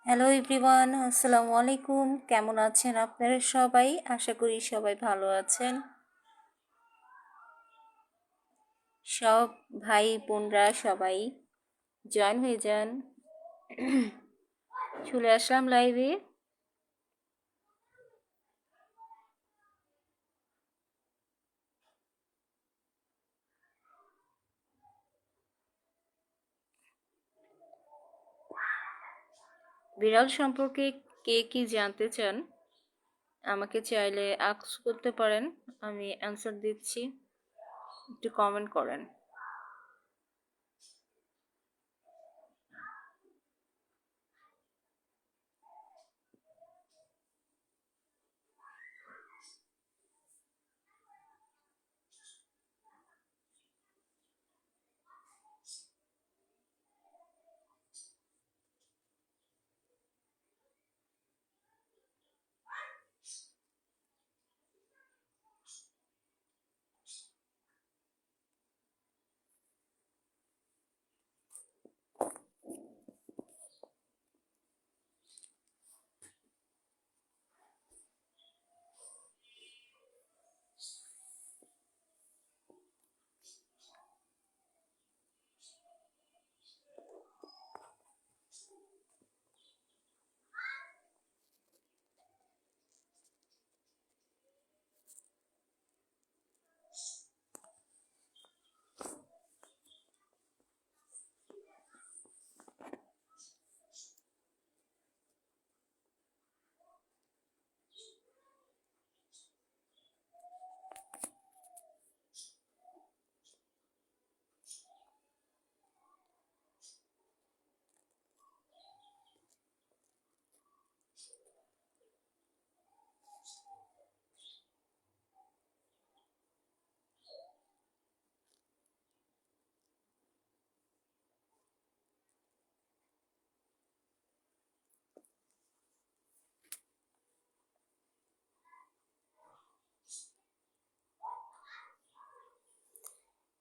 Hello everyone, আসসালামু আলাইকুম। কেমন আছেন আপনারা সবাই? আশা করি সবাই ভালো আছেন। সব ভাই বোনরা সবাই জয়েন হয়ে যান। চলে আসলাম লাইভে। বিড়াল সম্পর্কে কে কি জানতে চান আমাকে চাইলে আস্ক করতে পারেন, আমি অ্যান্সার দিচ্ছি। একটু কমেন্ট করেন।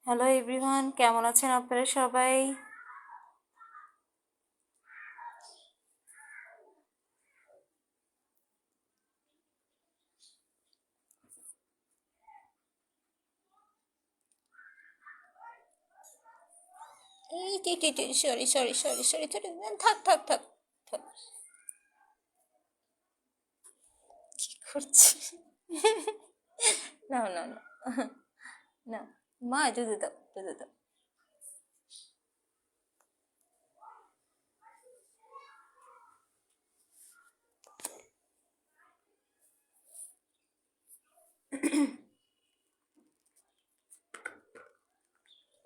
হ্যালো এভরিওয়ান, কেমন আছেন আপনারা সবাই? Sorry sorry sorry sorry sorry, থাক থাক থাক থাক। কি করছি? না না না না, মা দুধে দাও, দুধে দাও।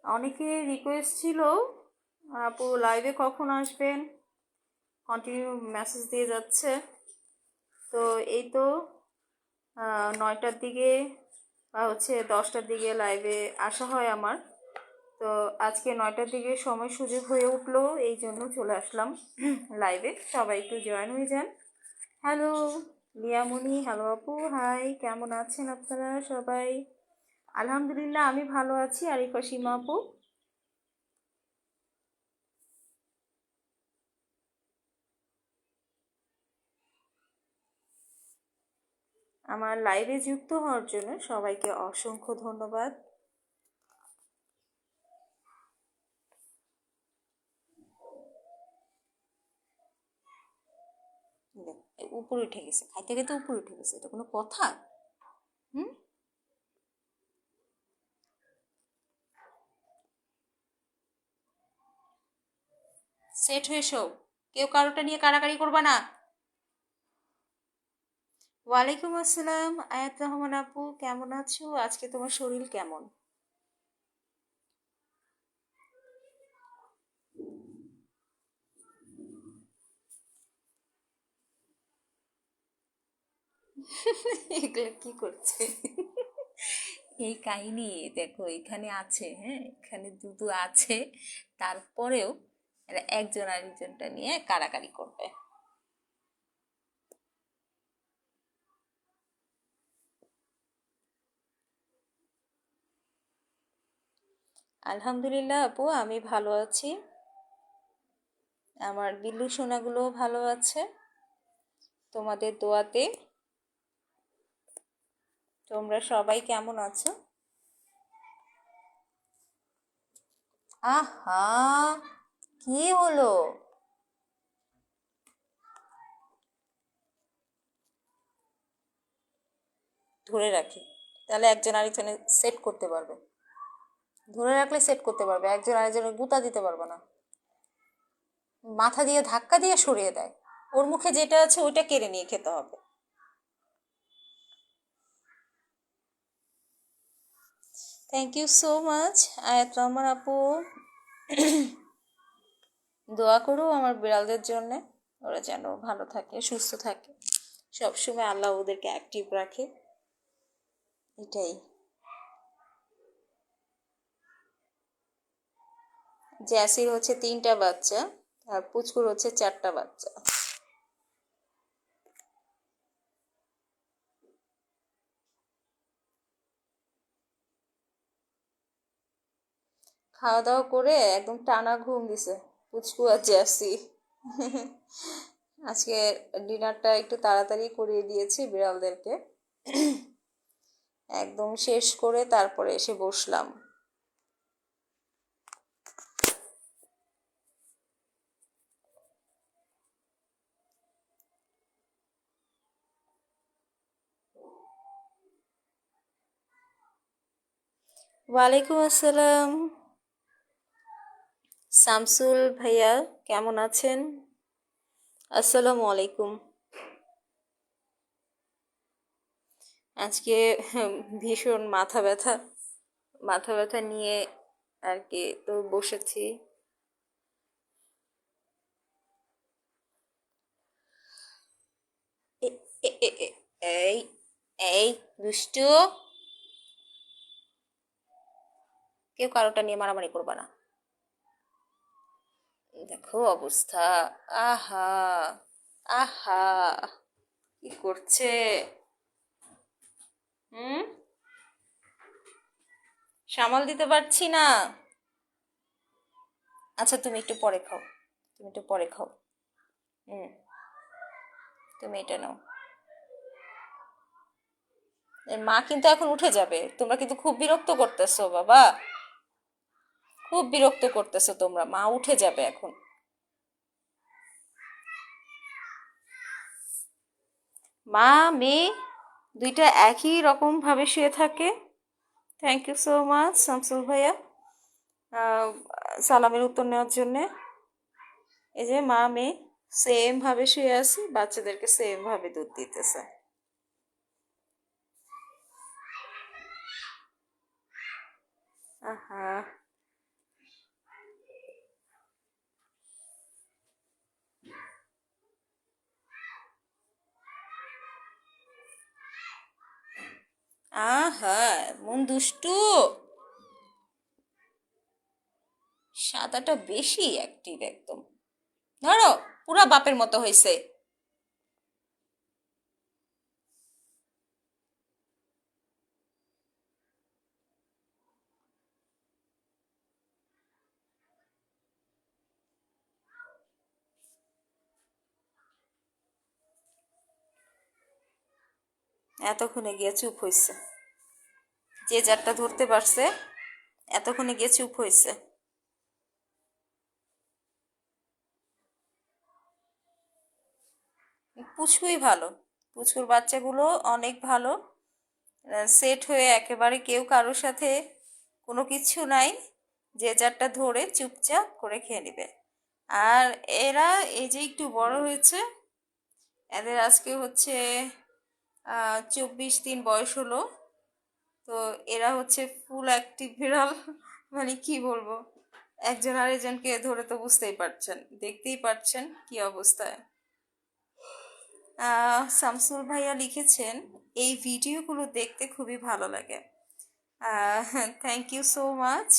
অনেকে রিকোয়েস্ট ছিল, আপু লাইভে কখন আসবেন, কন্টিনিউ মেসেজ দিয়ে যাচ্ছে। তো এই তো 9টার দিকে বা 10টার দিকে লাইভে আসা হয় আমার। তো আজকে 9টার দিকে সময় সুযোগ হয়ে উঠলো, এই জন্য চলে আসলাম লাইভে। সবাই একটু জয়েন হয়ে যান। হ্যালো লিয়ামণি, হ্যালো আপু, হাই, কেমন আছেন আপনারা সবাই? আলহামদুলিল্লাহ, আমি ভালো আছি। আরিফা সীমা আপু, আমার লাইভে যুক্ত হওয়ার জন্য সবাইকে অসংখ্য ধন্যবাদ। উপরে উঠে গেছে, খাইতে খাইতে উপরে উঠে গেছে, এটা কোনো কথা? হুম, সেট হয়ে শো, কেউ কারোটা নিয়ে কাড়াকাড়ি করবা না। ওয়ালাইকুম আসসালাম আয়াত রহমান আপু, কেমন আছো? আজকে তোমার শরীর কেমন? এগুলো কি করছে? এই কাহিনী দেখো, এখানে আছে, হ্যাঁ, এখানে দুটো আছে, তারপরেও এরা একজন আরেকজনটা নিয়ে কাড়াকাড়ি করবে। আলহামদুলিল্লাহ আপু, আমি ভালো আছি। আমার বিল্লু সোনাগুলো ভালো আছে তোমাদের দোয়াতে। তোমরা সবাই কেমন আছো? আহা, কি হলো? ধরে রাখি, তাহলে একজন আরেকজনের সেট করতে পারবে। ধরে রাখলে সেট করতে পারবে, একজন আরেকজনের গুঁতা দিতে পারবে না। মাথা দিয়ে ধাক্কা দিয়ে সরিয়ে দেয়। ওর মুখে যেটা আছে ওইটা কেড়ে নিয়ে খেতে হবে। থ্যাংক ইউ সো মাচ আয়াত রহমান আপু। দোয়া করো আমার বিড়ালদের জন্যে, ওরা যেন ভালো থাকে, সুস্থ থাকে, সবসময় আল্লাহ ওদেরকে অ্যাক্টিভ রাখে, এটাই। জ্যাসির হচ্ছে 3টা বাচ্চা আর পুচকুর হচ্ছে 4টা বাচ্চা। খাওয়া দাওয়া করে একদম টানা ঘুম দিছে পুচকু আর জ্যাসি। আজকে ডিনারটা একটু তাড়াতাড়ি করিয়ে দিয়েছি বিড়ালদেরকে, একদম শেষ করে তারপরে এসে বসলাম। ওয়ালাইকুম আসসালাম শামসুল ভাইয়া, কেমন আছেন? আসসালামু আলাইকুম। আজকে ভীষণ মাথা ব্যথা, মাথা ব্যথা নিয়ে আর কি তো বসেছি। এই এই দুষ্টু, কেউ কারোটা নিয়ে মারামারি করবা না। দেখো অবস্থা, আহা আহা, কি করছে? হুম, সামাল দিতে পারছি না। আচ্ছা তুমি একটু পরে খাও, তুমি একটু পরে খাও। হুম, তুমি এটা নাও। এর মা কিন্তু এখন উঠে যাবে, তোমরা কিন্তু খুব বিরক্ত করতেছো বাবা, খুব বিরক্ত করতেছো তোমরা, মা উঠে যাবে এখন। মা মেয়ে দুইটা একই রকম ভাবে শুয়ে থাকে। Thank you so much Shamsul ভাইয়া সালামের উত্তর নেওয়ার জন্যে। এই যে মা মেয়ে সেম ভাবে শুয়ে আছি, বাচ্চাদেরকে সেম ভাবে দুধ দিতেছে। আহা, আহা, মন দুষ্টু, সাদাটা বেশি অ্যাক্টিভ একদম। ধরো, পুরা বাপের মতো হয়েছে। এতক্ষণে গিয়ে চুপ হয়েছে, যে যারটা ধরতে পারছে এতক্ষণে গিয়ে চুপ হয়েছে। পুচকুই ভালো, পুচকুর বাচ্চাগুলো অনেক ভালো, সেট হয়ে একেবারে কেউ কারোর সাথে কোনো কিছু নাই, যে যারটা ধরে চুপচাপ করে খেয়ে নেবে। আর এরা এই যে একটু বড় হয়েছে, এদের আজকে হচ্ছে 24 দিন বয়স হলো। তো এরা হচ্ছে ফুল অ্যাক্টিভ বিড়াল। মানে কি বলবো, একজন আরেকজনকে ধরে তো বুঝতেই পারছেন, দেখতেই পারছেন কি অবস্থায়। শামসুল ভাইয়া লিখেছেন এই ভিডিওগুলো দেখতে খুবই ভালো লাগে। Thank you so much.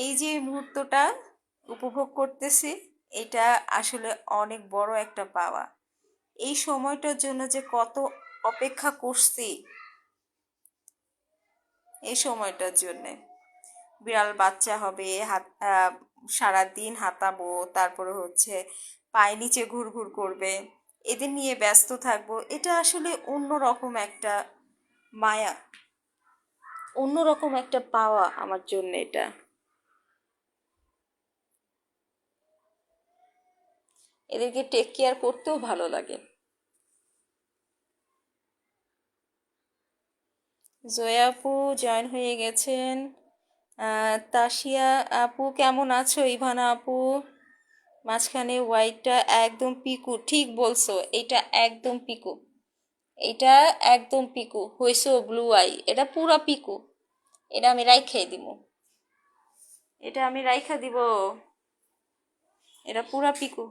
এই যে মুহূর্তটা উপভোগ করতেছি, এটা আসলে অনেক বড় একটা পাওয়া। এই সময়টার জন্য যে কত অপেক্ষা করছি এই সময়টার জন্যে। বিড়াল বাচ্চা হবে, সারাদিন হাঁটাবো, তারপরে হচ্ছে পায়ে নিচে ঘুরঘুর করবে, এদের নিয়ে ব্যস্ত থাকবো। এটা আসলে অন্যরকম একটা মায়া, অন্যরকম একটা পাওয়া আমার জন্য এটা। এদেরকে টেক কেয়ার করতেও ভালো লাগে। জয়া আপু জয়েন হয়ে গেছেন। তাসিয়া আপু কেমন আছো? ইভানা আপু, মাঝখানে হোয়াইটটা একদম পিকু, ঠিক বলছো, এটা একদম পিকু, এটা একদম পিকু হইছো। ব্লু আই, এটা পুরা পিকু। এটা আমি রাইখাই দিব, এটা আমি রাইখা দিব, এটা পুরা পিকু।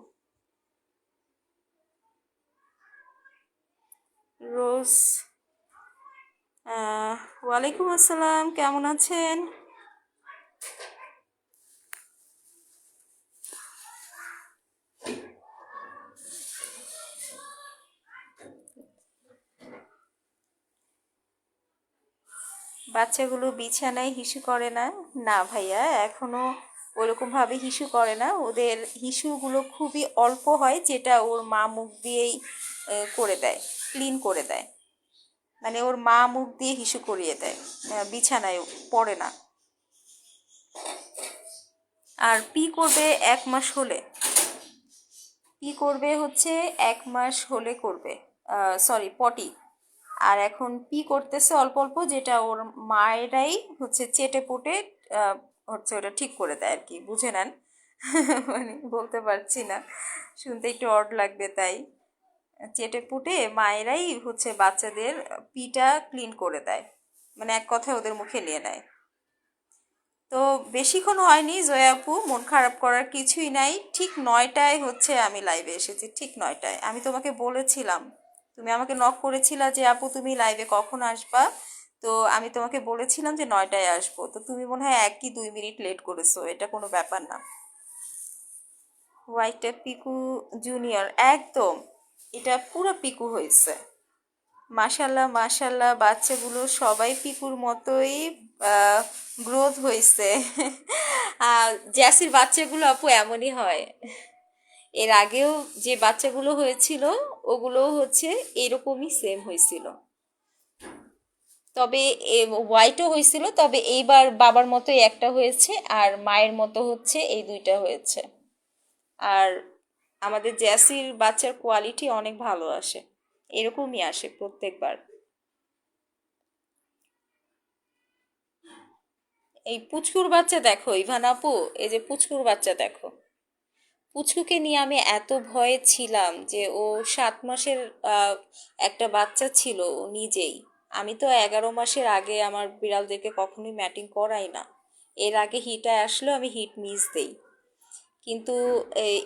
রোজ, ওয়ালাইকুম আসসালাম, কেমন আছেন? বাচ্চাগুলো বিছানায় হিসু করে না? না ভাইয়া, এখনো ওরকম ভাবে হিসু করে না। ওদের হিসুগুলো খুবই অল্প হয়, যেটা ওর মা মুখ দিয়েই করে দেয়, ক্লিন করে দেয়। মানে ওর মা মুখ দিয়ে হিসু করিয়ে দেয়, বিছানায় পড়ে না। আর পি করবে 1 মাস হলে, পি করবে হচ্ছে 1 মাস হলে করবে, সরি পটি। আর এখন পি করতেছে অল্প অল্প, যেটা ওর মায়েরাই হচ্ছে চেটে পুটে হচ্ছে ওটা ঠিক করে দেয় আর কি, বুঝে নেন। মানে বলতে পারছি না, শুনতে একটু অড লাগবে তাই। চেটে পুটে মায়েরাই হচ্ছে বাচ্চাদের পিটা ক্লিন করে দেয়, মানে এক কথায় ওদের মুখে নিয়ে নেয়। তো বেশিক্ষণ হয়নি জয়া আপু, মন খারাপ করার কিছুই নাই। ঠিক 9টায় হচ্ছে আমি লাইভে এসেছি, ঠিক 9টায়। আমি তোমাকে বলেছিলাম, তুমি আমাকে নক করেছিলা যে আপু তুমি লাইভে কখন আসবা। তো আমি তোমাকে বলেছিলাম যে 9টায় আসবো, তো তুমি মনে হয় 1 কি 2 মিনিট লেট করেছো, এটা কোনো ব্যাপার না। হোয়াইটটা পিকু জুনিয়র একদম, এটা পুরো পিকু হয়েছে। মাশাল্লাহ মাশাল্লাহ, বাচ্চাগুলো সবাই পিকুর মতোই গ্রোথ হয়েছে। জ্যাসির বাচ্চাগুলো আপু এমনই হয়। এর আগেও যে বাচ্চাগুলো হয়েছিল ওগুলো হচ্ছে এরকমই সেম হয়েছিল, তবে হোয়াইটও হয়েছিল, তবে এইবার বাবার মতোই একটা হয়েছে, আর মায়ের মতো হচ্ছে এই দুইটা হয়েছে। আর আমাদের জ্যাসির বাচ্চার কোয়ালিটি অনেক ভালো আসে, এরকমই আসে প্রত্যেকবার। এই পুচকুর বাচ্চা দেখো ইভান আপু, এই যে পুচকুর বাচ্চা দেখো, পুচকুকে নিয়ে আমি এত ভয়ে ছিলাম যে ও 7 মাসের আহ, একটা বাচ্চা ছিল ও নিজেই। আমি তো 11 মাসের আগে আমার বিড়ালদেরকে কখনোই ম্যাটিং করাই না। এর আগে হিটে আসলেও আমি হিট মিস দেই, কিন্তু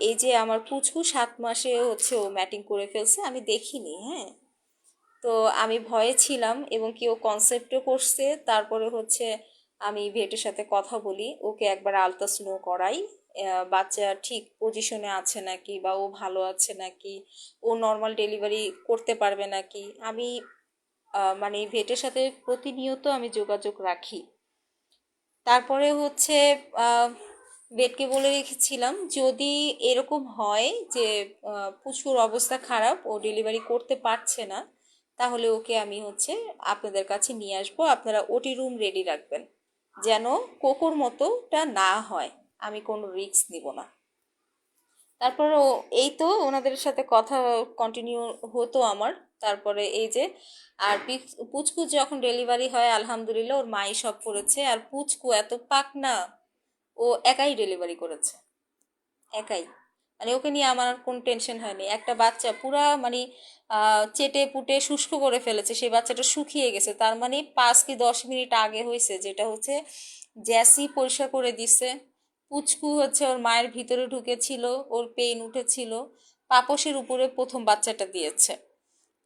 এই যে আমার পুচকু 7 মাসে হচ্ছে ও ম্যাটিং করে ফেলছে, আমি দেখিনি। হ্যাঁ, তো আমি ভয়ে ছিলাম, এবং কি ও কনসেপ্টও করছে। তারপরে হচ্ছে আমি ভেটের সাথে কথা বলি, ওকে একবার আলট্রাসাউন্ড করাই, বাচ্চা ঠিক পজিশনে আছে নাকি, বা ও ভালো আছে নাকি, ও নর্মাল ডেলিভারি করতে পারবে নাকি। আমি মানে ভেটের সাথে প্রতিনিয়ত আমি যোগাযোগ রাখি। তারপরে হচ্ছে ভেটকে বলে রেখেছিলাম, যদি এরকম হয় যে পুচকুর অবস্থা খারাপ, ও ডেলিভারি করতে পারছে না, তাহলে ওকে আমি হচ্ছে আপনাদের কাছে নিয়ে আসবো। আপনারা ওটি রুম রেডি রাখবেন, যেন কোকোর মতোটা না হয়। আমি কোনো রিস্ক নিব না। তারপরে এই তো ওনাদের সাথে কথা কন্টিনিউ হতো আমার। তারপরে এই যে, আর পুচকু যখন ডেলিভারি হয় আলহামদুলিল্লাহ ওর মাই সব করেছে। আর পুচকু এত পাকনা, ও একাই ডেলিভারি করেছে, একাই। মানে ওকে নিয়ে আমার আর কোনো টেনশন হয়নি। একটা বাচ্চা পুরা মানে চেটে পুটে শুষ্ক করে ফেলেছে, সেই বাচ্চাটা শুকিয়ে গেছে, তার মানে 5 কি 10 মিনিট আগে হয়েছে, যেটা হচ্ছে জ্যাসি পরিষ্কার করে দিছে। পুচকু হচ্ছে ওর মায়ের ভিতরে ঢুকেছিল, ওর পেন উঠেছিল, পাপোশের উপরে প্রথম বাচ্চাটা দিয়েছে।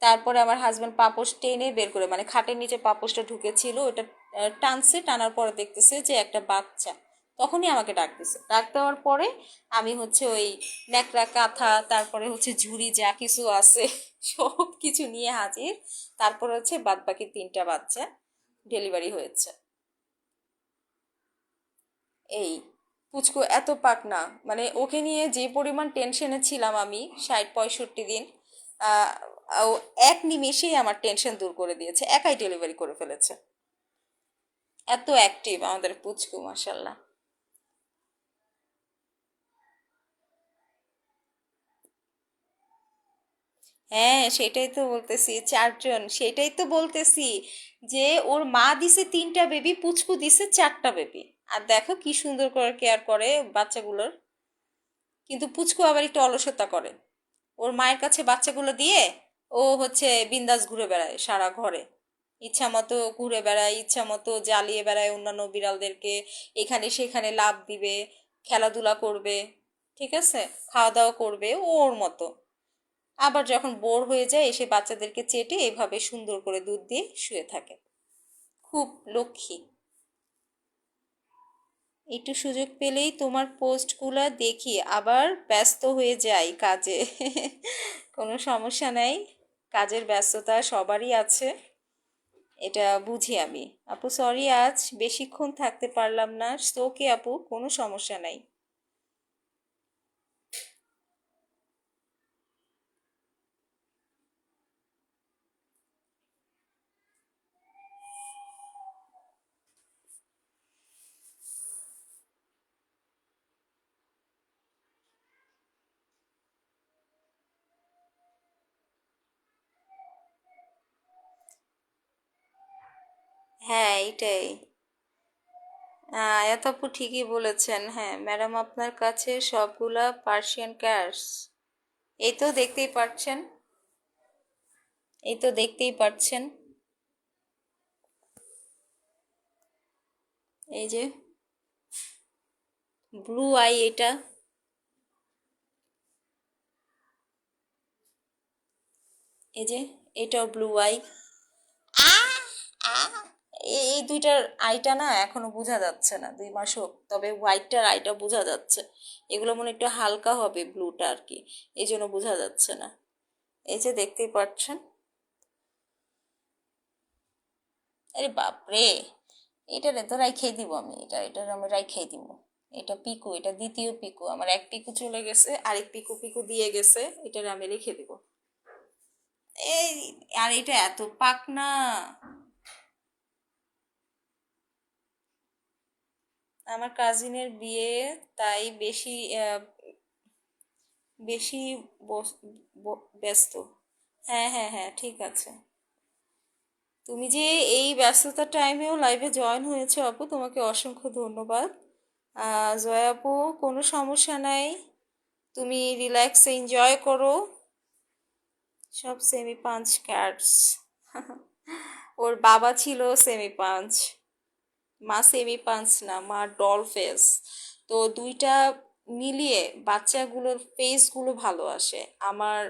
তারপরে আমার হাজব্যান্ড পাপোশ টেনে বের করে, মানে খাটের নিচে পাপোশটা ঢুকেছিল, ওটা টানছে, টানার পরে দেখতেছে যে একটা বাচ্চা। তখনই আমাকে ডাক দিছে, ডাক দেওয়ার পরে আমি হচ্ছে ওই ন্যাকড়া কাঁথা, তারপরে হচ্ছে ঝুড়ি যা কিছু আছে সব কিছু নিয়ে হাজির। তারপরে হচ্ছে বাদ বাকি 3টা বাচ্চা ডেলিভারি হয়েছে। এই পুচকু এত পাকনা, মানে ওকে নিয়ে যে পরিমাণ টেনশনে ছিলাম আমি 60-65 দিন, আহ, ও এক নিমেষেই আমার টেনশন দূর করে দিয়েছে, একাই ডেলিভারি করে ফেলেছে। এত অ্যাক্টিভ আমাদের পুচকু, মাসাল্লাহ। হ্যাঁ, সেটাই তো বলতেছি, 4 জন, সেটাই তো বলতেছি যে ওর মা দিছে 3টা বেবি, পুচকু দিছে 4টা বেবি। আর দেখো কি সুন্দর করে কেয়ার করে বাচ্চাগুলোর। কিন্তু পুচকু আবার একটু অলসতা করে, ওর মায়ের কাছে বাচ্চাগুলো দিয়ে ও হচ্ছে বিন্দাস ঘুরে বেড়ায় সারা ঘরে, ইচ্ছা মতো ঘুরে বেড়ায়, ইচ্ছা মতো জ্বালিয়ে বেড়ায় অন্যান্য বিড়ালদেরকে, এখানে সেখানে লাফ দিবে, খেলাধুলা করবে, ঠিক আছে, খাওয়া দাওয়া করবে ও ওর মতো। আবার যখন বোর হয়ে যায় এসে বাচ্চাদেরকে চেটে এভাবে সুন্দর করে দুধ দিয়ে শুয়ে থাকে। খুব লক্ষ্মী। একটু সুযোগ পেলেই তোমার পোস্টগুলো দেখি, আবার ব্যস্ত হয়ে যাই কাজে। কোনো সমস্যা নাই, কাজের ব্যস্ততা সবারই আছে, এটা বুঝি আমি। আপু সরি, আজ বেশিক্ষণ থাকতে পারলাম না, ওকে আপু, কোনো সমস্যা নাই। হ্যাঁ, এইটাই। আয়াত আপু ঠিকই বলেছেন, হ্যাঁ ম্যাডাম, আপনার কাছে সবগুলা পার্সিয়ান ক্যাটস। এই তো দেখতেই পাচ্ছেন, এই তো দেখতেই পাচ্ছেন, এই যে ব্লু আই এটা, এই যে এটাও ব্লু আই। এই দুইটার আইটা না এখনো বোঝা যাচ্ছে না, 2 মাস হোক, তবে হোয়াইটটার আইটা বোঝা যাচ্ছে। এগুলো মনে হয় একটু হালকা হবে ব্লুটা আর কি, এই জন্য বোঝা যাচ্ছে না। এই যে দেখতেই পাচ্ছেন। আরে বাপরে, এটারে তো রাইখাই দিব আমি, এটার আমি রাইখাই দিব। এটা পিকু, এটা দ্বিতীয় পিকু, আমার এক পিকু চলে গেছে, আরেক পিকু পিকু দিয়ে গেছে, এটারে আমি রেখে দিব। এই, আর এটা এত পাক না। আমার কাজিনের বিয়ে, তাই বেশি বেশি ব্যস্ত। হ্যাঁ হ্যাঁ হ্যাঁ, ঠিক আছে। তুমি যে এই ব্যস্ততার টাইমেও লাইভে জয়েন হয়েছো আপু, তোমাকে অসংখ্য ধন্যবাদ। জয়া আপু, কোনো সমস্যা নাই, তুমি রিল্যাক্স এনজয় করো। সব সেমি পাঞ্চ ক্যাটস। ওর বাবা ছিল সেমি পাঞ্চ, মা সেমি পাঞ্চ না, মা ডল ফেস। তো দুইটা মিলিয়ে বাচ্চাগুলোর ফেসগুলো ভালো আসে। আমার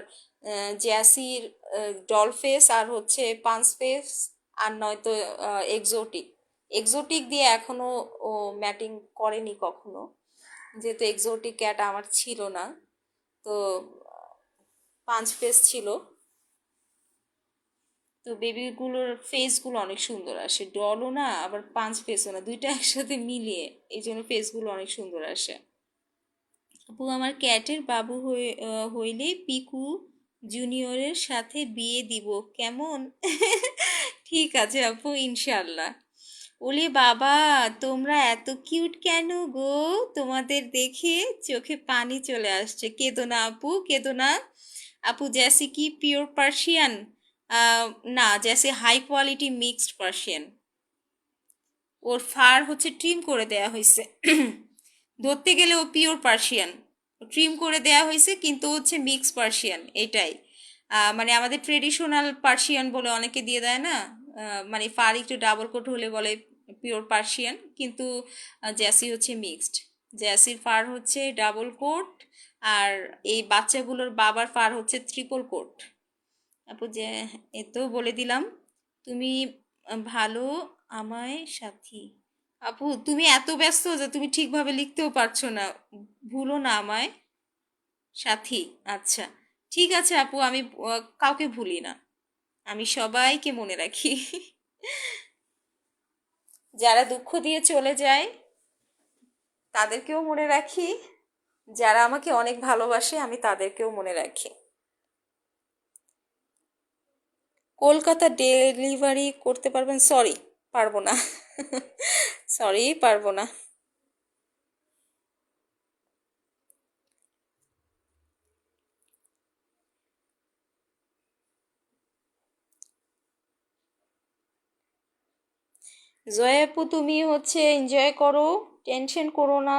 জ্যাসির ডল ফেস, আর হচ্ছে পাঞ্চ ফেস, আর নয়তো এক্সোটিক। এক্সোটিক দিয়ে এখনো ও ম্যাটিং করেনি কখনো, যেহেতু এক্সোটিক ক্যাট আমার ছিল না। তো পাঁচ ফেস ছিল। তো বেবিগুলোর ফেসগুলো অনেক সুন্দর আসে, ডলও না আবার পাঁচ ফেসও না, দুইটা একসাথে মিলিয়ে এই জন্য ফেসগুলো অনেক সুন্দর আসে। আপু, আমার ক্যাটের বাবু হইলে পিকু জুনিয়রের সাথে বিয়ে দিব, কেমন? ঠিক আছে আপু, ইনশাল্লাহ। ওলে বাবা, তোমরা এত কিউট কেন গো? তোমাদের দেখে চোখে পানি চলে আসছে, কেঁদো না আপু, কেঁদো না। আপু, জেসি কি পিওর পার্সিয়ান? না, Jessie high quality mixed Persian. ওর ফার হচ্ছে ট্রিম করে দেয়া হয়েছে। ধরতে গেলে ও পিওর পার্সিয়ান, ট্রিম করে দেয়া হয়েছে কিন্তু হচ্ছে মিক্স পার্সিয়ান, এটাই। মানে আমাদের ট্রেডিশনাল পার্সিয়ান বলে অনেকে দিয়ে দেয় না, মানে ফার একটু ডাবল কোট হলে বলে পিওর পার্সিয়ান, কিন্তু জ্যাসি হচ্ছে মিক্সড। জ্যাসির ফার হচ্ছে ডাবল কোট, আর এই বাচ্চাগুলোর বাবার ফার হচ্ছে ট্রিপল কোট। আপু যে, এ তো বলে দিলাম। তুমি ভালো, আমায় সাথী। আপু, তুমি এত ব্যস্ত যে তুমি ঠিকভাবে লিখতেও পারছো না, ভুলো না আমায় সাথী। আচ্ছা, ঠিক আছে আপু, আমি কাউকে ভুলি না, আমি সবাইকে মনে রাখি। যারা দুঃখ দিয়ে চলে যায়, তাদেরকেও মনে রাখি, যারা আমাকে অনেক ভালোবাসে আমি তাদেরকেও মনে রাখি। কলকাতা ডেলিভারি করতে পারবেন? সরি, পারবো না। সরি, পারবো না। জয়া আপু, তুমি হচ্ছে এনজয় করো, টেনশন করো না।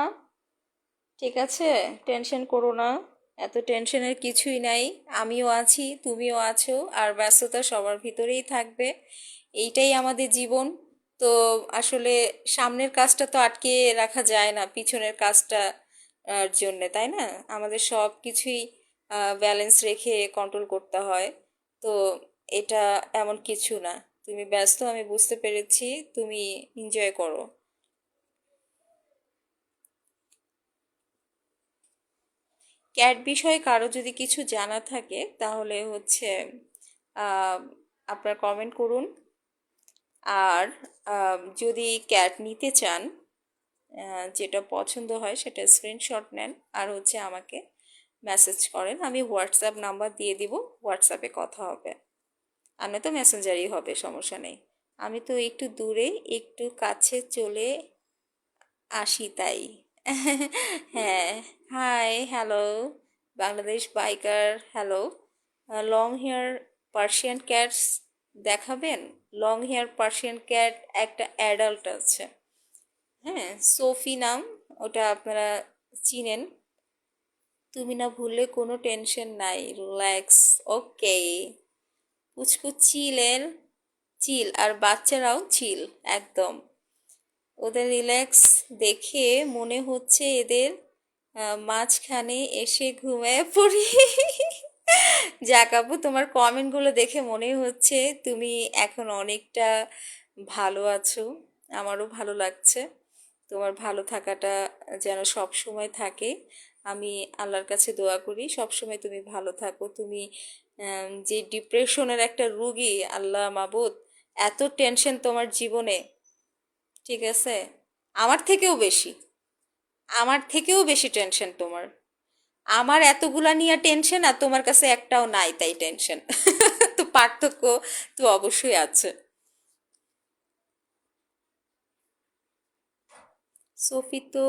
ঠিক আছে, টেনশন করো না, এত টেনশনের কিছুই নাই। আমিও আছি, তুমিও আছো, আর ব্যস্ততা সবার ভিতরেই থাকবে। এইটাই আমাদের জীবন। তো আসলে সামনের কাজটা তো আটকে রাখা যায় না পিছনের কাজটা জন্যে, তাই না? আমাদের সব কিছুই ব্যালেন্স রেখে কন্ট্রোল করতে হয়। তো এটা এমন কিছু না। তুমি ব্যস্ত, আমি বুঝতে পেরেছি, তুমি এনজয় করো। ক্যাট বিষয়ে কারো যদি কিছু জানা থাকে তাহলে হচ্ছে আহ, আপনার কমেন্ট করুন। আর যদি ক্যাট নিতে চান, যেটা পছন্দ হয় সেটা স্ক্রিনশট নেন, আর হচ্ছে আমাকে মেসেজ করেন, আমি হোয়াটসঅ্যাপ নাম্বার দিয়ে দিব, হোয়াটসঅ্যাপে কথা হবে। আর নয়তো মেসেঞ্জারই হবে, সমস্যা নেই। আমি তো একটু দূরে একটু কাছে চলে আসি তাই। হ্যাঁ। Hi, hello, Bangladesh biker, hello. Long hair Persian cats দেখাবেন? লং হেয়ার পার্সিয়ান ক্যাট একটা অ্যাডাল্ট আছে। হ্যাঁ, সোফি নাম, ওটা আপনারা চিনেন। তুমি না ভুললে কোনো টেনশন নাই, রিল্যাক্স। ওকে। পুচকু চিলের, চিল, আর বাচ্চারাও চিল একদম। ওদের রিল্যাক্স দেখে মনে হচ্ছে এদের মাঝখানে এসে ঘুমিয়ে পড়ি। যাক আপু, তোমার কমেন্টগুলো দেখে মনে হচ্ছে তুমি এখন অনেকটা ভালো আছো। আমারও ভালো লাগছে। তোমার ভালো থাকাটা যেন সব সময় থাকে। আমি আল্লাহর কাছে দোয়া করি সব সময় তুমি ভালো থাকো। তুমি যে ডিপ্রেশনের একটা রুগী, আল্লাহ মাবুদ, এত টেনশন তোমার জীবনে। ঠিক আছে, আমার থেকেও বেশি, আমার থেকেও বেশি টেনশন তোমার। আমার এতগুলা নিয়ে টেনশন আর তোমার কাছে একটাও নাই, তাই টেনশন। তো পার্থক্য তো অবশ্যই আছে। সোফি তো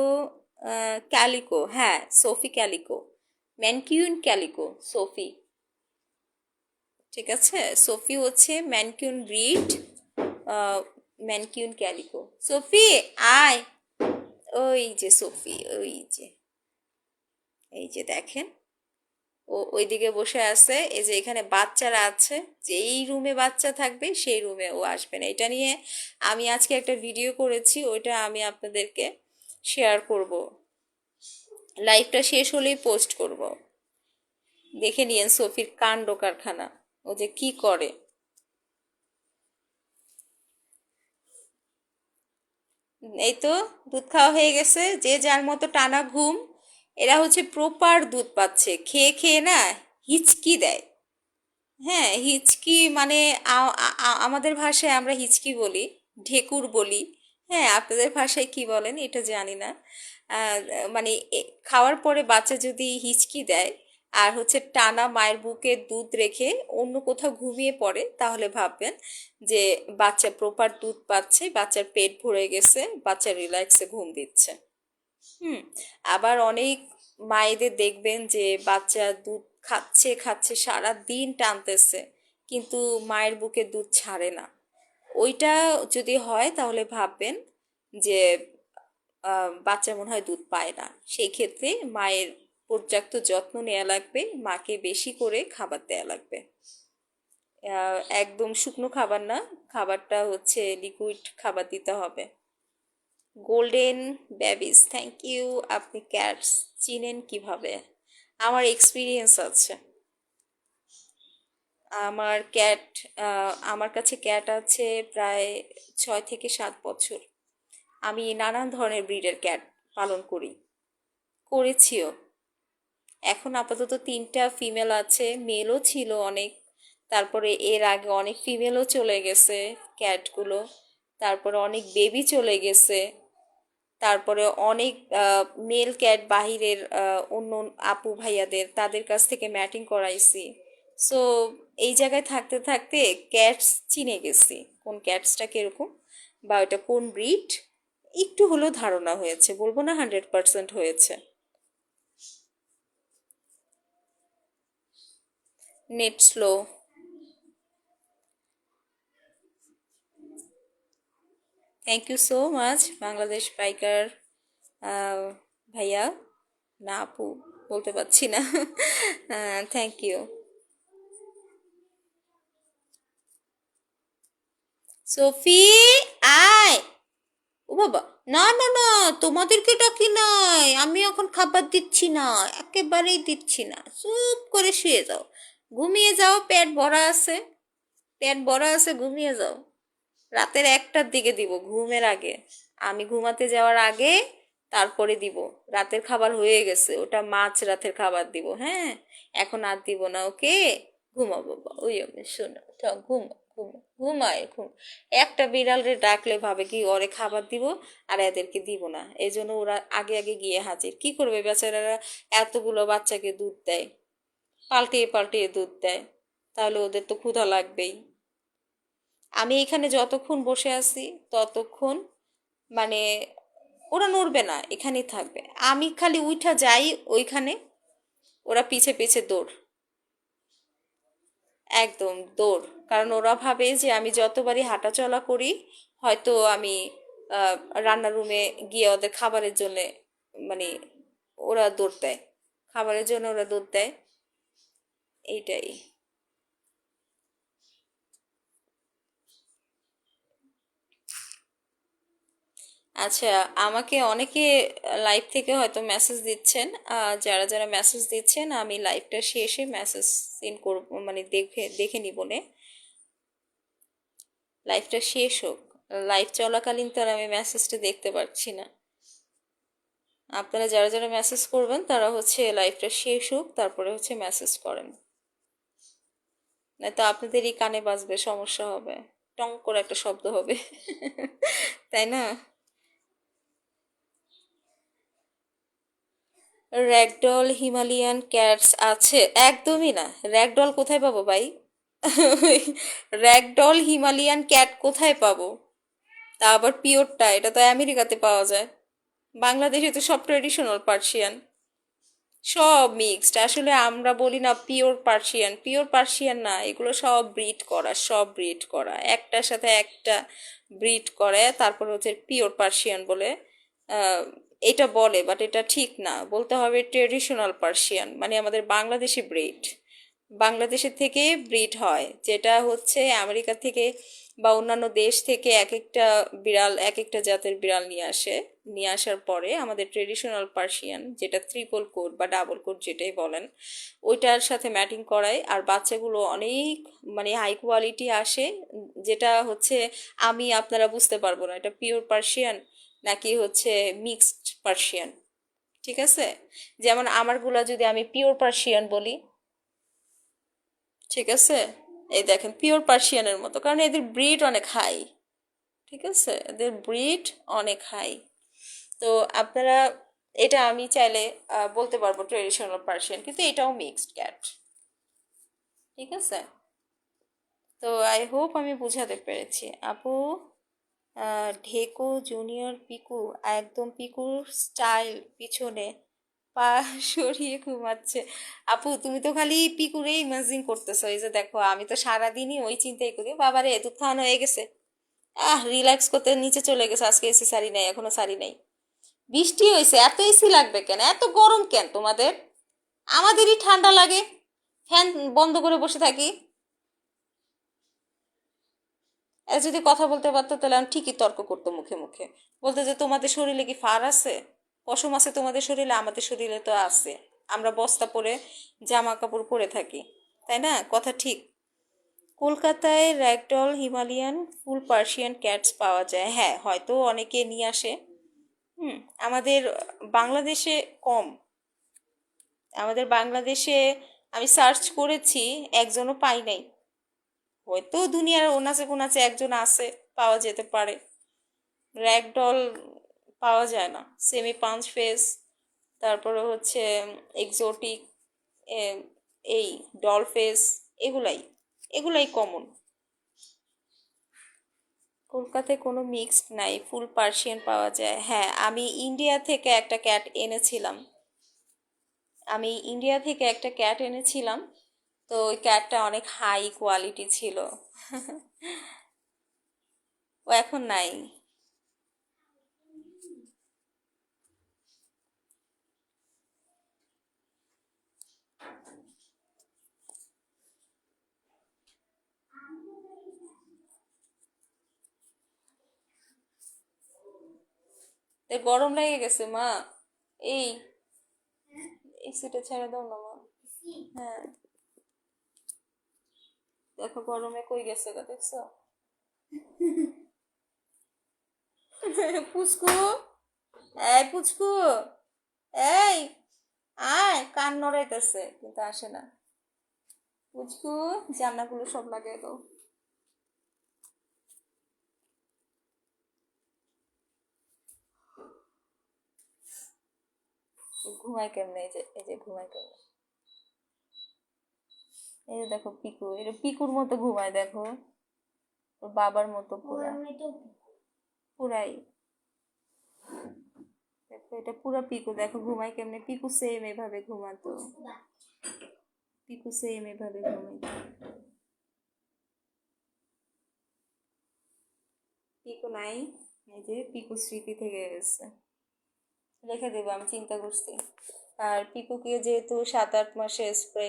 ক্যালিকো, হ্যাঁ সোফি ক্যালিকো, ম্যানকিউন ক্যালিকো, সোফি। ঠিক আছে, সোফি হচ্ছে ম্যানকিউন ব্রিড, ম্যানকিউন ক্যালিকো। সোফি, আয়। ওই যে সোফি, ওই যে, এই যে দেখেন, ও ওইদিকে বসে আছে। এই যে এখানে বাচ্চারা আছে, যেই রুমে বাচ্চা থাকবে সেই রুমে ও আসবে না। এটা নিয়ে আমি আজকে একটা ভিডিও করেছি, ওইটা আমি আপনাদেরকে শেয়ার করব, লাইভটা শেষ হলেই পোস্ট করব। দেখে নিয়েন সোফির কাণ্ড কারখানা, ও যে কি করে। এই তো দুধ খাওয়া হয়ে গেছে, যে যার মতো টানা ঘুম। এরা হচ্ছে প্রপার দুধ পাচ্ছে, খেয়ে খেয়ে না হিচকি দেয়। হ্যাঁ, হিচকি মানে আমাদের ভাষায় আমরা হিচকি বলি, ঢেকুর বলি। হ্যাঁ, আপনাদের ভাষায় কি বলেন এটা জানি না। আহ, মানে খাওয়ার পরে বাচ্চা যদি হিচকি দেয় আর হচ্ছে টানা মায়ের বুকে দুধ রেখে অন্য কোথাও ঘুমিয়ে পড়ে, তাহলে ভাববেন যে বাচ্চা প্রপার দুধ পাচ্ছে, বাচ্চার পেট ভরে গেছে, বাচ্চা রিল্যাক্সে ঘুম দিচ্ছে। হুম। আবার অনেক মায়েদের দেখবেন যে বাচ্চা দুধ খাচ্ছে খাচ্ছে সারা দিন টানতেছে, কিন্তু মায়ের বুকে দুধ ছাড়ে না। ওইটা যদি হয় তাহলে ভাববেন যে বাচ্চা মনে হয় দুধ পায় না। সেই ক্ষেত্রে মায়ের পর্যাপ্ত যত্ন নেওয়া লাগবে, মাকে বেশি করে খাবার দেওয়া লাগবে। একদম শুকনো খাবার না, খাবারটা হচ্ছে লিকুইড খাবার দিতে হবে। Golden babies, thank you. আপনি ক্যাটস চিনেন কিভাবে? আমার এক্সপিরিয়েন্স আছে। আমার ক্যাট, আমার কাছে ক্যাট আছে প্রায় 6 থেকে 7 বছর। আমি নানান ধরনের ব্রিডের ক্যাট পালন করি, করেছিও। এখন আপাতত 3টা ফিমেল আছে, মেলও ছিল অনেক। তারপরে এর আগে অনেক ফিমেলও চলে গেছে ক্যাটগুলো। তারপরে অনেক বেবি চলে গেছে। তারপরে অনেক মেল ক্যাট বাহিরের অন্য আপু ভাইয়াদের তাদের কাছ থেকে ম্যাটিং করাইছি। সো এই জায়গায় থাকতে থাকতে ক্যাটস চিনে গেছি, কোন ক্যাটসটা কীরকম বা ওটা কোন ব্রিড একটু হলেও ধারণা হয়েছে, বলবো না 100% হয়েছে। Net slow. Thank you so much Bangladesh biker ভাইয়া, না আপু বলতে পারছি না। Thank you. সফি আয়। ও বাবা, না না না, তোমাদেরকে ডাকি নাই, আমি এখন খাবার দিচ্ছি না, একেবারেই দিচ্ছি না, চুপ করে শুয়ে যাও, ঘুমিয়ে যাও, পেট ভরা আছে, পেট ভরা আছে, ঘুমিয়ে যাও। রাতের 1টার দিকে দিব, ঘুমের আগে, আমি ঘুমাতে যাওয়ার আগে তারপরে দিব। রাতের খাবার হয়ে গেছে, ওটা মাছ রাতের খাবার দিব, হ্যাঁ, এখন আর দিব না, ওকে। ঘুমাও বাবা, ওই আমি শোনো, ঘুমা ঘুমা, ঘুমায় ঘুম। একটা বিড়ালরে ডাকলে ভাবে কি ওরে খাবার দিব আর এদেরকে দিব না, এই জন্য ওরা আগে আগে গিয়ে হাজির। কি করবে বেচারারা, এতগুলো বাচ্চাকে দুধ দেয়, পাল্টিয়ে পাল্টিয়ে দুধ দেয়, তাহলে ওদের তো ক্ষুধা লাগবেই। আমি এখানে যতক্ষণ বসে আছি ততক্ষণ মানে ওরা নড়বে না, এখানেই থাকবে। আমি খালি উঠা যাই ওইখানে, ওরা পিছে পিছে দৌড়, একদম দৌড়। কারণ ওরা ভাবে যে আমি যতবারই হাঁটাচলা করি হয়তো আমি আহ, রান্নার রুমে গিয়ে ওদের খাবারের জন্যে, মানে ওরা দৌড় দেয়, খাবারের জন্য ওরা দৌড় দেয়, এইটাই। আচ্ছা, আমাকে অনেকে লাইভ থেকে হয়তো মেসেজ দিচ্ছেন, যারা যারা মেসেজ দিচ্ছেন আমি লাইভটা শেষে মেসেজ সিন করব, মানে দেখে দেখে নিব নে, লাইভটা শেষ হোক। লাইভ চলাকালীন তো আর আমি মেসেজটা দেখতে পাচ্ছি না। আপনারা যারা যারা মেসেজ করবেন তারা হচ্ছে লাইভটা শেষ হোক তারপরে হচ্ছে মেসেজ করেন, নয়তো আপনাদেরই কানে বাজবে, সমস্যা হবে, টং করে একটা শব্দ হবে। তাই না? র্যাগডল হিমালয়ান ক্যাটস আছে? একদমই না, র্যাগডল কোথায় পাবো ভাই? র্যাগডল হিমালয়ান ক্যাট কোথায় পাবো? তা আবার পিওরটা, এটা তো আমেরিকাতে পাওয়া যায়, বাংলাদেশে তো সব ট্রেডিশনাল পার্সিয়ান, সব মিক্সড। আসলে আমরা বলি না পিওর পার্সিয়ান, পিওর পার্সিয়ান না, এগুলো সব ব্রিড করা, সব ব্রিড করা, একটার সাথে একটা ব্রিড করে তারপর হচ্ছে পিওর পার্সিয়ান বলে আহ, এটা বলে, বাট এটা ঠিক না, বলতে হবে ট্রেডিশনাল পার্সিয়ান, মানে আমাদের বাংলাদেশি ব্রিড, বাংলাদেশের থেকে ব্রিড হয়, যেটা হচ্ছে আমেরিকা থেকে বা অন্যান্য দেশ থেকে এক একটা বিড়াল, এক একটা জাতের বিড়াল নিয়ে আসে, নিয়ে আসার পরে আমাদের ট্রেডিশনাল পার্সিয়ান, যেটা ট্রিপল কোট বা ডাবল কোট যেটাই বলেন, ওইটার সাথে ম্যাটিং করায়, আর বাচ্চাগুলো অনেক মানে হাই কোয়ালিটি আসে, যেটা হচ্ছে আমি আপনারা বুঝতে পারবো না এটা পিওর পার্সিয়ান নাকি হচ্ছে মিক্সড পার্সিয়ান। ঠিক আছে, যেমন আমারগুলা যদি আমি পিওর পার্সিয়ান বলি, ঠিক আছে, এই দেখেন পিওর পার্সিয়ানের মতো, কারণ এদের ব্রিড অনেক হাই, ঠিক আছে, এদের ব্রিড অনেক হাই। তো আপনারা, এটা আমি চাইলে বলতে পারবো ট্রেডিশনাল পার্সিয়ান, কিন্তু এটাও মিক্সড ক্যাট, ঠিক আছে। তো আই হোপ আমি বুঝাতে পেরেছি আপু। ঢেকু জুনিয়র পিকু, একদম পিকুর স্টাইল, পিছনে পা সরিয়ে ঘুমাচ্ছে। আপু তুমি তো খালি পিকুরে ইমাজিন করতেছো, এই যে দেখো আমি তো সারাদিনই ওই চিন্তাই করি, বাবারে দুধ খাওয়ানো হয়ে গেছে, রিল্যাক্স করতে নিচে চলে গেছে, আজকে এসি সারি নাই, এখনো সারি নাই। বৃষ্টি হয়েছে, এত এসি লাগবে কেন, এত গরম কেন তোমাদের? আমাদেরই ঠান্ডা লাগে, ফ্যান বন্ধ করে বসে থাকি। এরা যদি কথা বলতে পারতো তাহলে আমি ঠিকই তর্ক করতো মুখে মুখে, বলতে যে তোমাদের শরীরে কি ফার আছে, পশম আছে তোমাদের শরীরে, আমাদের শরীরে তো আছে, আমরা বস্তা পরে জামা কাপড় পরে থাকি, তাই না? কথা ঠিক। কলকাতায় ragdoll Himalayan full Persian cats পাওয়া যায়, হ্যাঁ হয়তো অনেকে নিয়ে আসে। হুম, আমাদের বাংলাদেশে কম, আমাদের বাংলাদেশে আমি সার্চ করেছি, একজনও পাই নাই, হয়তো দুনিয়ার ওনাচে কোনাচে একজন আছে, পাওয়া যেতে পারে। র্যাগডল পাওয়া যায় না। সেমি পাঁচ ফেস, তারপরে হচ্ছে এক্সোটিক, এই ডল ফেস, এগুলাই এগুলাই কমন। কলকাতায় কোনো মিক্সড নাই, ফুল পার্সিয়ান পাওয়া যায়। হ্যাঁ, আমি ইন্ডিয়া থেকে একটা ক্যাট এনেছিলাম। তো ওই ক্যাটটা অনেক হাই কোয়ালিটি ছিল। ও এখন নাই। গরম লেগে গেছে মা। এই এসিটা ছেড়ে দাও না মা। হ্যাঁ, দেখো গরমে কই গেছে গা, দেখছো? পুচকু, এই পুচকু, এই আয়, কান নড়াইতেছে কিন্তু আসে না। পুচকু, জানলাগুলো সব লাগিয়ে দাও। ঘুমায় কেমনে, এই যে ঘুমায় কেমনে। এই যে দেখো পিকু, এটা পিকুর মতো ঘুমায় দেখো, ওর বাবার মতো পুরা, পুরাই। দেখো এটা পুরা পিকু, দেখো ঘুমায় কেমনে। পিকু সেম এভাবে ঘুমাতো, পিকু সেম এভাবে ঘুমাইতো। পিকু নাই, এই যে পিকু স্মৃতি থেকে গেছে। রেখে দেবো, আমি চিন্তা করছি। আর পিকুকে যেহেতু 7-8 মাসে স্প্রে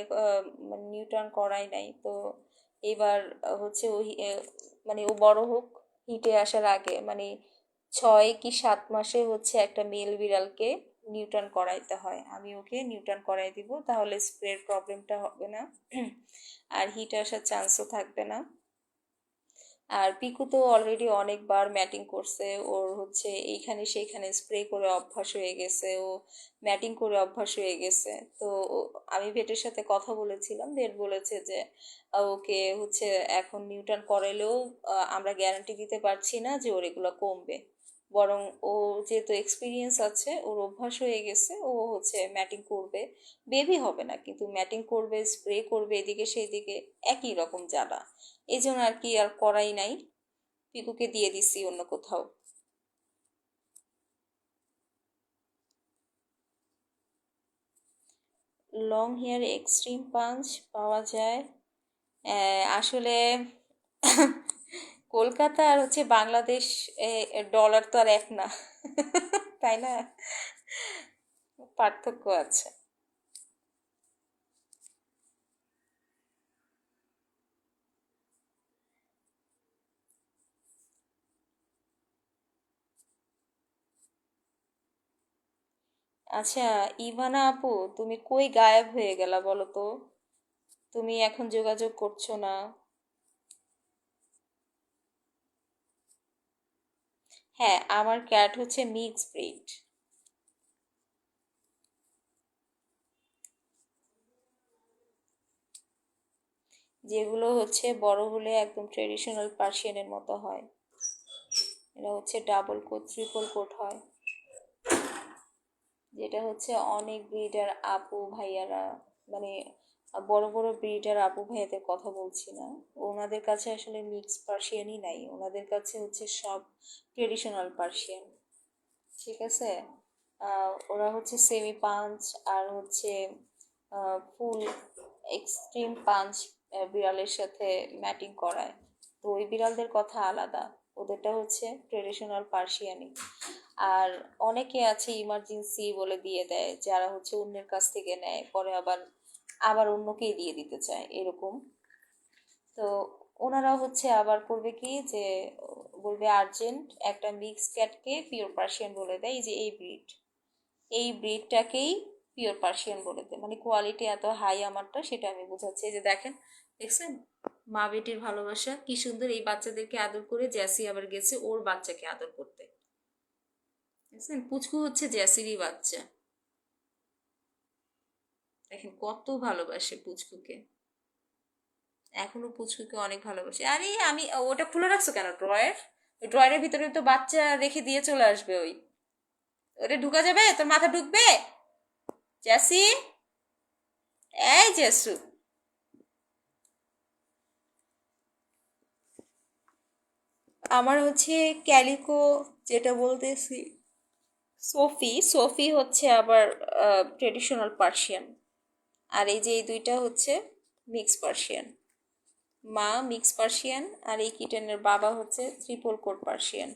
মানে নিউট্রান করাই নাই, তো এবার হচ্ছে ওই মানে ও বড় হোক, হিটে আসার আগে, মানে 6 কি 7 মাসে হচ্ছে একটা মেল বিড়ালকে নিউট্রান করাইতে হয়। আমি ওকে নিউট্রান করাই দিব, তাহলে স্প্রের প্রবলেমটা হবে না। আর হিট আসার চান্সও থাকবে না। আর পিকু তো অলরেডি অনেকবার ম্যাটিং করছে, ওর হচ্ছে এইখানে সেইখানে স্প্রে করে অভ্যাস হয়ে গেছে, ও ম্যাটিং করে অভ্যাস হয়ে গেছে। তো আমি ভেটের সাথে কথা বলেছিলাম, ভেট বলেছে যে ওকে হচ্ছে এখন নিউট্রান করাইলেও আমরা গ্যারান্টি দিতে পারছি না যে ওর এগুলো কমবে। বরং ও যেহেতু এক্সপিরিয়েন্স আছে, ওর অভ্যাস হয়ে গেছে, ও হচ্ছে ম্যাটিং করবে। বেবি হবে না, কিন্তু ম্যাটিং করবে, স্প্রে করবে এদিকে সেইদিকে, একই রকম জ্বালা। এই জন্য আর কি আর করাই নাই, পিকুকে দিয়ে দিছি অন্য কোথাও। লং হেয়ার এক্সট্রিম পাঞ্চ পাওয়া যায় আসলে। কলকাতা আর হচ্ছে বাংলাদেশ, ডলার তো আর এক না। তাই না, পার্থক্য আছে। আচ্ছা, ইভানা আপু, তুমি কই গায়েব হয়ে গেলা বলো তো? তুমি এখন যোগাযোগ করছো না। হ্যাঁ, আমার ক্যাট হচ্ছে মিক্স ব্রিড। যেগুলো হচ্ছে বড় হলে একদম ট্রেডিশনাল পার্সিয়ানের মতো হয়। এটা হচ্ছে ডাবল কোট, ট্রিপল কোট হয়। যেটা হচ্ছে অনেক ব্রিডার আপু ভাইয়ারা, মানে বড় বড় ব্রিডার আপু ভাইয়াদের কথা বলছি না। ওনাদের কাছে আসলে মিক্স পার্সিয়ানই নাই, ওনাদের কাছে হচ্ছে সব ট্রেডিশনাল পার্সিয়ান। ঠিক আছে। ওরা হচ্ছে সেমি পাঞ্চ আর হচ্ছে ফুল এক্সট্রিম পাঞ্চ বিড়ালের সাথে ম্যাটিং করায়। তো ওই বিড়ালদের কথা আলাদা, ওদেরটা হচ্ছে ট্রেডিশনাল পার্সিয়ানি। আর অনেকে আছে ইমার্জেন্সি বলে দিয়ে দেয়, যারা হচ্ছে অন্যের কাছ থেকে নেয়, পরে আবার আবার অন্যকেই দিয়ে দিতে চায় এরকম। তো ওনারা হচ্ছে আবার করবে কি যে বলবে আর্জেন্ট একটা মিক্স ক্যাটকে পিওর পার্সিয়ান বলে দেয়, এই যে এই ব্রিডটাকেই পিওর পার্সিয়ান বলে দেয়। মানে কোয়ালিটি এত হাই আমারটা, সেটা আমি বোঝাচ্ছি। এই যে দেখেন, দেখছেন মা বেটির ভালোবাসা কি সুন্দর। এই বাচ্চাদেরকে আদর করে জ্যাসি আবার গেছে ওর বাচ্চাকে আদর করতে। দেখছেন, পুচকু হচ্ছে জ্যাসিরই বাচ্চা। দেখেন কত ভালোবাসে পুচকুকে, এখনো পুচকুকে অনেক ভালোবাসে। আরে আমি ওটা খুলে রাখছো কেন ড্রয়ার? ড্রয়ারের ভিতরে তো বাচ্চা রেখে দিয়ে চলে আসবে ওই। ওটা ঢুকা যাবে, তোর মাথা ঢুকবে? জ্যাসি, এই জেসু, আমার হচ্ছে ক্যালিকো যেটা বলতেছি, সোফি, সোফি হচ্ছে আবার ট্রেডিশনাল পার্সিয়ান। আর এই যে এই দুইটা হচ্ছে মিক্স পার্সিয়ান। মা মিক্স পার্সিয়ান আর এই কিটেনের বাবা হচ্ছে ট্রিপল কোট পার্সিয়ান।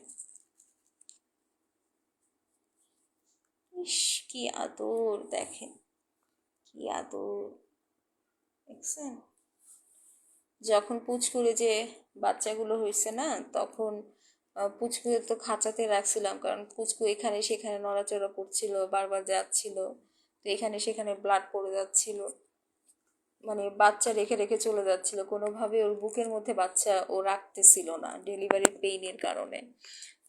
ইস, কি আদর দেখেন, কি আদর দেখছেন। যখন পুচকুরে যে বাচ্চাগুলো হয়েছে না, তখন পুচকুরে তো খাঁচাতে রাখছিলাম, কারণ পুচকু এখানে সেখানে নড়াচড়া করছিল, বারবার যাচ্ছিল, তো এখানে সেখানে ব্লাড পড়ে যাচ্ছিল, মানে বাচ্চা রেখে রেখে চলে যাচ্ছিল, কোনোভাবে ওর বুকের মধ্যে বাচ্চা ও রাখতেছিল না ডেলিভারির পেইনের কারণে।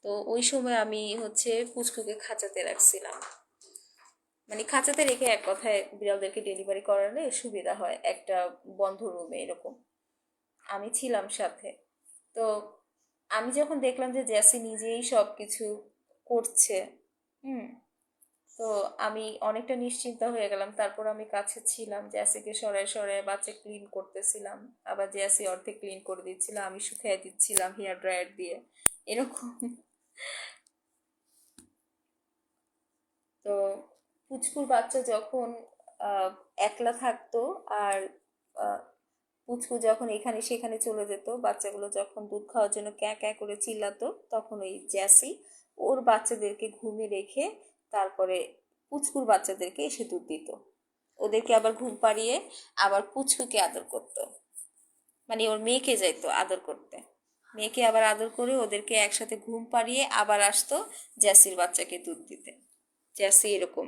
তো ওই সময় আমি হচ্ছে পুচকুকে খাঁচাতে রাখছিলাম, মানে খাঁচাতে রেখে এক কথায় বিড়ালদেরকে ডেলিভারি করালে সুবিধা হয়, একটা বন্ধ রুমে এরকম আমি ছিলাম সাথে। তো আমি যখন দেখলাম যে জ্যাসি নিজেই সব কিছু করছে, হুম, তো আমি অনেকটা নিশ্চিন্ত হয়ে গেলাম। তারপর আমি কাছে ছিলাম, জ্যাসিকে সরায় সরায় বাচ্চা ক্লিন করতেছিলাম, আবার জ্যাসি অর্ধেক ক্লিন করে দিচ্ছিল, আমি শুকিয়ে দিচ্ছিলাম হেয়ার ড্রায়ার দিয়ে, এরকম। তো পুচকুর বাচ্চা যখন একলা থাকতো, আর আহ, পুচকু যখন এখানে সেখানে চলে যেত, বাচ্চাগুলো যখন দুধ খাওয়ার জন্য ক্যাঁ ক্যাঁ করে চিল্লাতো, তখন ওই জ্যাসি ওর বাচ্চাদেরকে ঘুমে রেখে তারপরে পুচকুর বাচ্চাদেরকে এসে দুধ দিত, ওদেরকে আবার ঘুম পাড়িয়ে আবার পুচকুকে আদর করতো, মানে ওর মেয়েকে যাইতো আদর করতে, মেয়েকে আবার আদর করে ওদেরকে একসাথে ঘুম পাড়িয়ে আবার আসতো জ্যাসির বাচ্চাকে দুধ দিতে। জ্যাসি এরকম।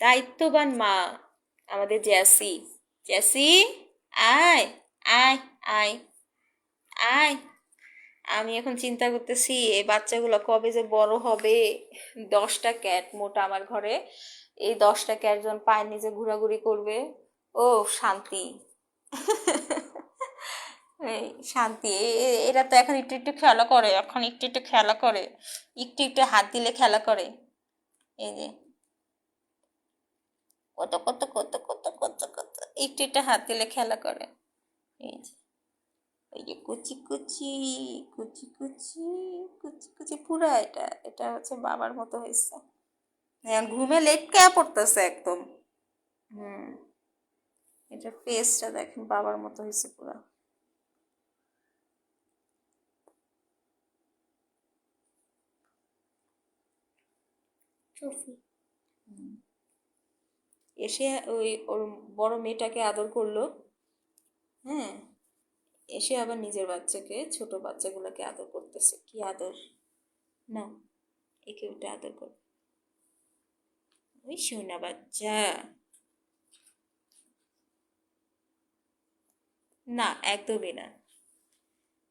দায়িত্ববান মা আমাদের জ্যাসি। জ্যাসি, আয়, আয়, আয়, আয়। আমি এখন চিন্তা করতেছি এই বাচ্চাগুলো কবে যে বড় হবে। 10টা ক্যাট মোটা আমার ঘরে, এই 10টা ক্যাট যখন পায়ের নিচে ঘোরাঘুরি করবে, ও শান্তি। এই শান্তি, এরা তো এখন একটু একটু খেলা করে, এখন একটু একটু খেলা করে, একটু একটু হাত দিলে খেলা করে। এই যে কত কত কত কত কত কত একটু একটু হাত দিলে খেলা করে। এই যে ওই যে কুচি কুচি, কুচি কুচি, কুচি কুচি, পুরা এটা এটা হচ্ছে বাবার মতো হয়েছে, ঘুমে লেটকা পড়তেছে একদম। হুম, এটা ফেসটা দেখেন বাবার মতো হয়েছে পুরা। ট্রফি। এসে ওই ওর বড় মেয়েটাকে আদর করলো, হ্যাঁ, এসে আবার নিজের বাচ্চাকে, ছোট বাচ্চাগুলোকে আদর করতেছে, কি আদর। না, একে ওটা আদর কর, ওই সোনা বাচ্চা। না, একদমই না।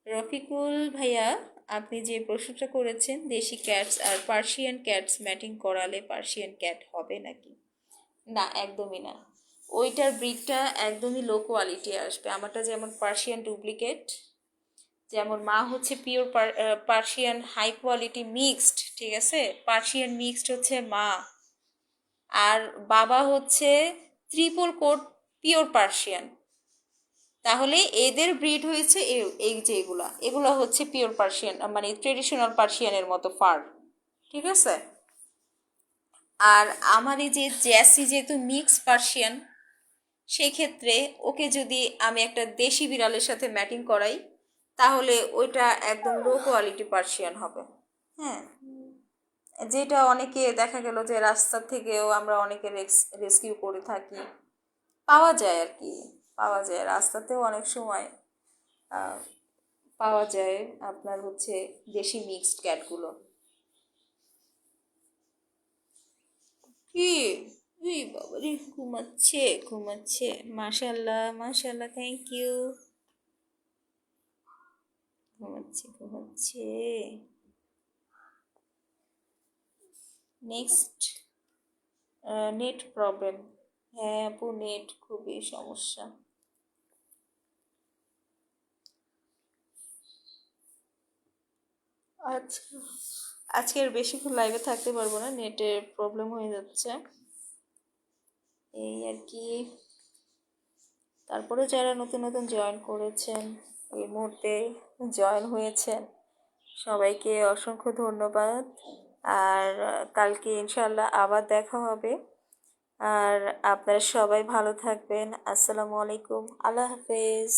রফিকুল ভাইয়া, আপনি যে প্রশ্নটা করেছেন দেশি ক্যাটস আর পার্সিয়ান ক্যাটস ম্যাটিং করালে পার্সিয়ান ক্যাট হবে নাকি, না একদমই না। ওইটার ব্রিডটা একদমই লো কোয়ালিটি আসবে, আমারটা যেমন পার্সিয়ান ডুপ্লিকেট, যেমন মা হচ্ছে pure Persian high quality mixed, ঠিক আছে, পার্সিয়ান মিক্সড হচ্ছে মা, আর বাবা হচ্ছে ট্রিপল কোট পিওর পার্সিয়ান। তাহলে এদের ব্রিড হয়েছে এই যে এগুলা এগুলা হচ্ছে পিওর পার্সিয়ান, মানে ট্রেডিশনাল পার্সিয়ানের মতো ফার, ঠিক আছে। আর আমার এই যে জ্যাসি যেহেতু মিক্স পার্সিয়ান, সেই ক্ষেত্রে ওকে যদি আমি একটা দেশি বিড়ালের সাথে ম্যাটিং করাই, তাহলে ওইটা একদম লো কোয়ালিটি পার্সিয়ান হবে। হ্যাঁ, যেটা অনেকে দেখা গেল যে রাস্তা থেকেও আমরা অনেকে রেস্কিউ করে থাকি, পাওয়া যায় আর কি, পাওয়া যায় রাস্তাতেও অনেক সময়, আহ, পাওয়া যায় আপনার হচ্ছে দেশি মিক্সড ক্যাটগুলো। কি, উই বাবারে, ঘুমাচ্ছে ঘুমাচ্ছে, মাশাল্লাহ মাশাল্লাহ, থ্যাংক ইউ। ঘুমাচ্ছে ঘুমাচ্ছে। নেক্সট, নেট প্রবলেম, হ্যাঁ আপু, নেট খুবই সমস্যা। আচ্ছা, আজকে আর বেশিক্ষণ লাইভে থাকতে পারবো না, নেটের প্রবলেম হয়ে যাচ্ছে, এই আর কি। তারপরে যারা নতুন নতুন জয়েন করেছেন, এই মুহূর্তে জয়েন হয়েছেন, সবাইকে অসংখ্য ধন্যবাদ। আর কালকে ইনশাল্লাহ আবার দেখা হবে। আর আপনারা সবাই ভালো থাকবেন। আসসালামু আলাইকুম, আল্লাহ হাফেজ।